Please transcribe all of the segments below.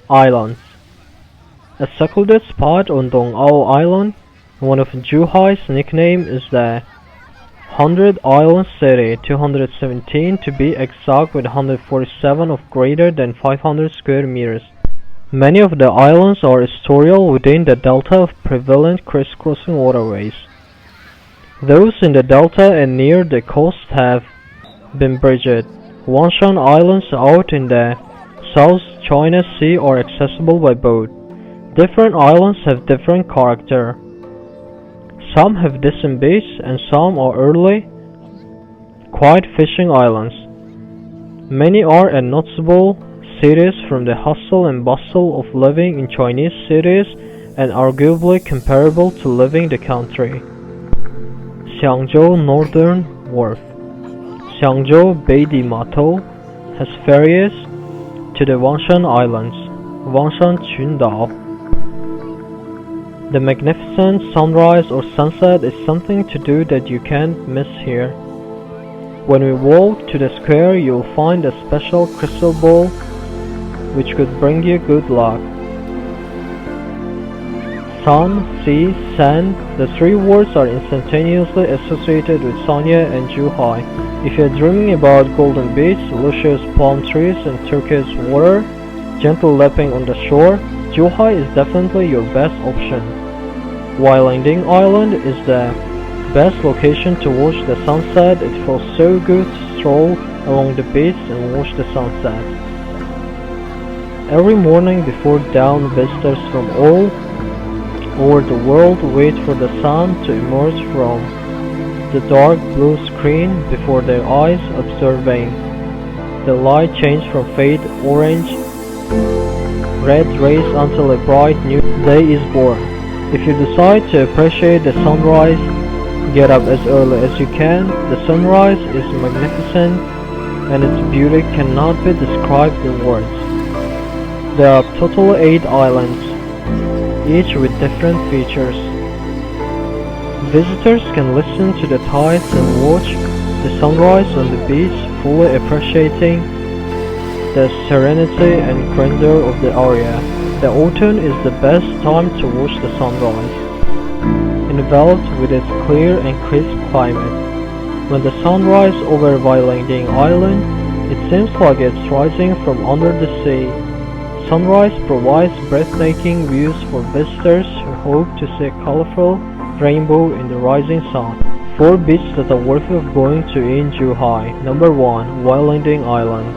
Islands. A secluded spot on Dongao Island, one of Zhuhai's nickname is the 100 Island City, 217 to be exact, with 147 of greater than 500 square meters. Many of the islands are estuarial within the delta of prevalent crisscrossing waterways. Those in the delta and near the coast have been bridged. Wanshan Islands out in the South China Sea are accessible by boat. Different islands have different character. Some have distant beaches and some are early, quiet fishing islands. Many are unnoticeable cities from the hustle and bustle of living in Chinese cities and arguably comparable to living in the country. Xiangzhou Northern Wharf. Xiangzhou Bay di Matou has ferries to the Wanshan Islands, Wanshan Qundao. The magnificent sunrise or sunset is something to do that you can't miss here. When we walk to the square, you'll find a special crystal ball which could bring you good luck. Sun, sea, sand, the three words are instantaneously associated with Sanya and Zhuhai. If you're dreaming about golden beach, luscious palm trees and turquoise water, gentle lapping on the shore, Zhuhai is definitely your best option. Wailanding Island is the best location to watch the sunset. It feels so good to stroll along the beach and watch the sunset. Every morning before dawn, visitors from all over the world wait for the sun to emerge from the dark blue screen before their eyes, observing the light change from fade orange, red rays until a bright new day is born. If you decide to appreciate the sunrise, get up as early as you can. The sunrise is magnificent and its beauty cannot be described in words. There are totally 8 islands, each with different features. Visitors can listen to the tides and watch the sunrise on the beach, fully appreciating the serenity and grandeur of the area. The autumn is the best time to watch the sunrise, enveloped with its clear and crisp climate. When the sun rises over Wailanding Island, it seems like it's rising from under the sea. Sunrise provides breathtaking views for visitors who hope to see a colorful rainbow in the rising sun. 4 beaches that are worthy of going to in Zhuhai. Number 1. Wailanding Island.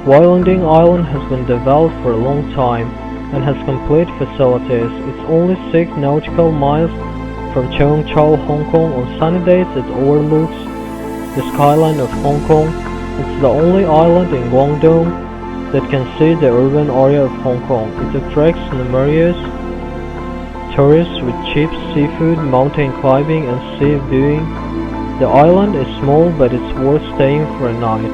Wailanding Island has been developed for a long time and has complete facilities. It's only 6 nautical miles from Cheongchao, Hong Kong. On sunny days it overlooks the skyline of Hong Kong. It's the only island in Guangdong that can see the urban area of Hong Kong. It attracts numerous tourists with cheap seafood, mountain climbing and sea viewing. The island is small but it's worth staying for a night.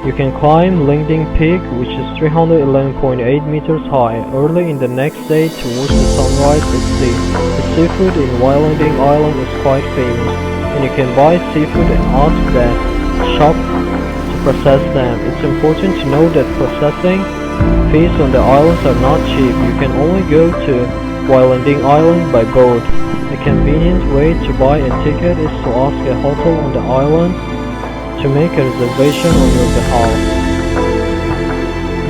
You can climb Lingding Peak, which is 311.8 meters high, early in the next day to watch the sunrise at sea. The seafood in Wailanding Island is quite famous, and you can buy seafood and ask the shop to process them. It's important to know that processing fees on the islands are not cheap. You can only go to Wailanding Island by boat. A convenient way to buy a ticket is to ask a hotel on the island to make a reservation on your behalf.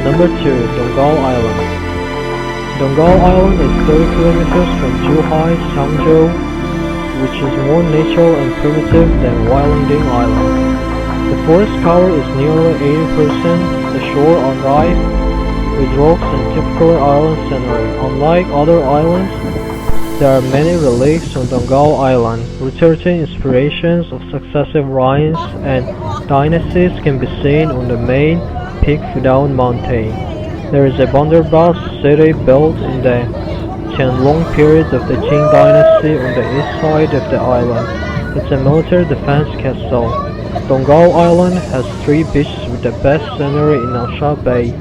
Number 2. Dongao Island. Dongao Island is 30 kilometers from Zhuhai, Xiangzhou, which is more natural and primitive than Wailanding Island. The forest cover is nearly 80%. The shore are ripe with rocks and typical island scenery. Unlike other islands, there are many relics on Dongao Island. Researching inspirations of successive reigns and dynasties can be seen on the main peak Fudown Mountain. There is a blunderbuss city built in the Qianlong period of the Qing dynasty on the east side of the island. It's a military defense castle. Dongao Island has 3 beaches with the best scenery in Nansha Bay,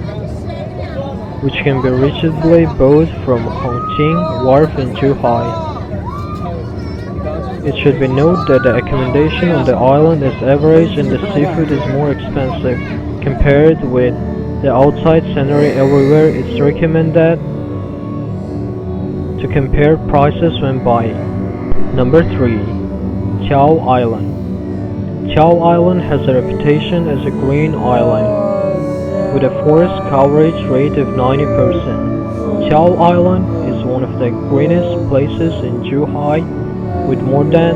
which can be reachable both from Hongqing Wharf and Zhuhai. It should be noted that the accommodation on the island is average and the seafood is more expensive compared with The outside scenery everywhere is recommended to compare prices when buying. Number 3. Chow Island. Chow Island has a reputation as a green island, with a forest coverage rate of 90%. Chow Island is one of the greenest places in Zhuhai, with more than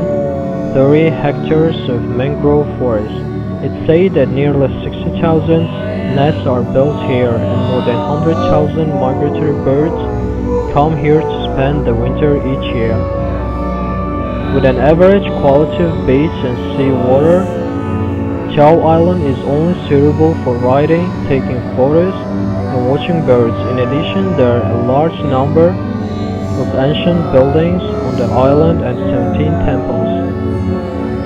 30 hectares of mangrove forest. It's said that nearly 60,000 nests are built here, and more than 100,000 migratory birds come here to spend the winter each year. With an average quality of beach and sea water, Chow Island is only suitable for riding, taking photos, and watching birds. In addition, there are a large number of ancient buildings on the island and 17 temples,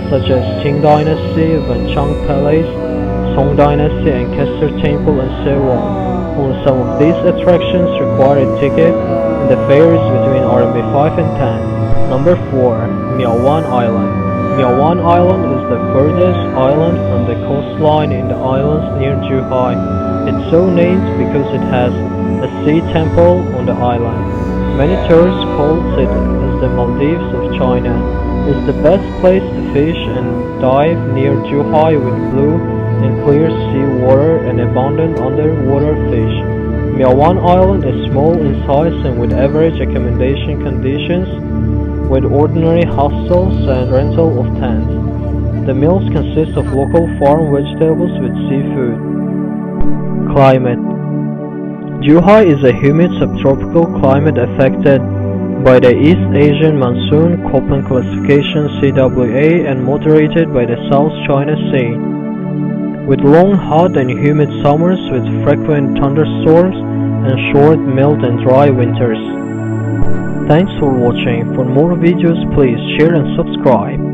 such as Qing Dynasty, Wenchang Palace, Song Dynasty, and Kester Temple, and so on. Only some of these attractions require a ticket, and the fare is between RMB 5 and 10. Number 4. Miaowan Island. Miaowan Island is the furthest island from the coastline in the islands near Zhuhai. It's so named because it has a sea temple on the island. Many tourists call it as the Maldives of China. It's the best place to fish and dive near Zhuhai, with blue and clear sea water and abundant underwater fish. Miaowan Island is small in size and with average accommodation conditions, with ordinary hostels and rental of tents. The meals consist of local farm vegetables with seafood. Climate. Zhuhai is a humid subtropical climate affected by the East Asian monsoon, Köppen classification CWA, and moderated by the South China Sea, with long hot and humid summers with frequent thunderstorms and short, mild and dry winters. Thanks for watching. For more videos, please share and subscribe.